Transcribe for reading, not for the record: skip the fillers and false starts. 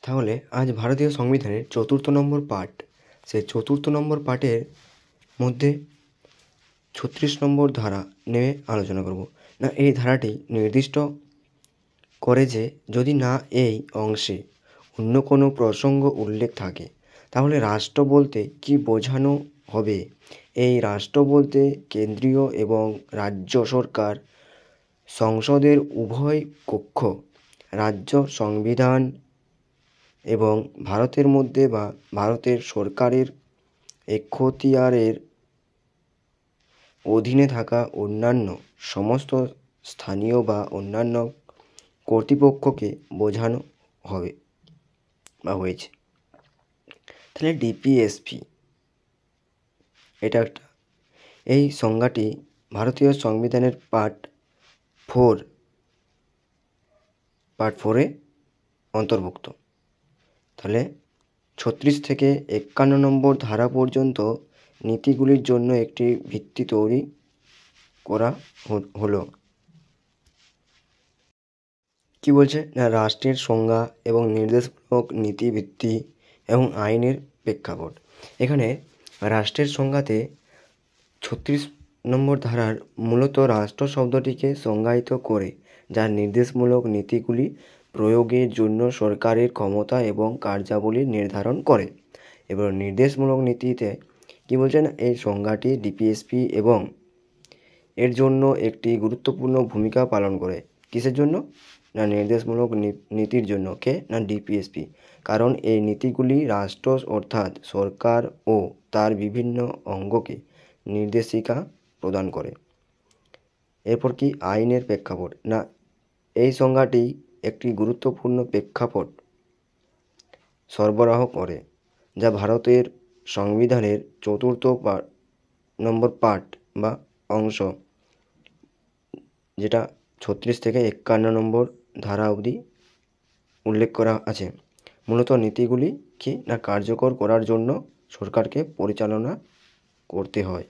তাহলে আজ ভারতীয় সংবিধানের ৪র্থ নম্বর পার্ট, সেই ৪র্থ নম্বর পার্টের মধ্যে ৩৬ নম্বর ধারা নিয়ে আলোচনা করব। না, এই ধারাটি নির্দিষ্ট করে যে যদি না এই অংশে অন্য কোনো প্রসঙ্গ উল্লেখ থাকে তাহলে রাষ্ট্র বলতে কী বোঝানো হবে। এই রাষ্ট্র বলতে কেন্দ্রীয় এবং রাজ্য সরকার, সংসদের উভয় কক্ষ, রাজ্য সংবিধান এবং ভারতের মধ্যে বা ভারতের সরকারের এখতিয়ারের অধীনে থাকা অন্যান্য সমস্ত স্থানীয় বা অন্যান্য কর্তৃপক্ষকে বোঝানো হবে বা হয়েছে। তাহলে ডিপিএসপি এটা একটা, এই সংজ্ঞাটি ভারতীয় সংবিধানের পার্ট 4-এ অন্তর্ভুক্ত। তাহলে ৩৬ থেকে ৫১ নম্বর ধারা পর্যন্ত নীতিগুলির জন্য একটি ভিত্তি তৈরি করা হলো। কি বলছে না, রাষ্ট্রের সংজ্ঞা এবং নির্দেশমূলক নীতিভিত্তি এবং আইনের প্রেক্ষাপট। এখানে রাষ্ট্রের সংজ্ঞাতে ৩৬ নম্বর ধারার মূলত রাষ্ট্র শব্দটিকে সংজ্ঞায়িত করে যার নির্দেশমূলক নীতিগুলি প্রয়োগের জন্য সরকারের ক্ষমতা এবং কার্যাবলী নির্ধারণ করে। এবার নির্দেশমূলক নীতিতে কি বলছেন, এই সংজ্ঞাটি ডিপিএসপি এবং এর জন্য একটি গুরুত্বপূর্ণ ভূমিকা পালন করে। কিসের জন্য না, নির্দেশমূলক নীতির জন্য। কে না, ডিপিএসপি। কারণ এই নীতিগুলি রাষ্ট্র অর্থাৎ সরকার ও তার বিভিন্ন অঙ্গকে নির্দেশিকা প্রদান করে। এরপর কি আইনের প্রেক্ষাপট, না এই সংজ্ঞাটি একটি গুরুত্বপূর্ণ প্রেক্ষাপট সরবরাহ করে যা ভারতের সংবিধানের ৪র্থ নম্বর পার্ট বা অংশ, যেটা ৩৬ থেকে ৫১ নম্বর ধারা অবধি উল্লেখ করা আছে। মূলত নীতিগুলি কি না কার্যকর করার জন্য সরকারকে পরিচালনা করতে হয়।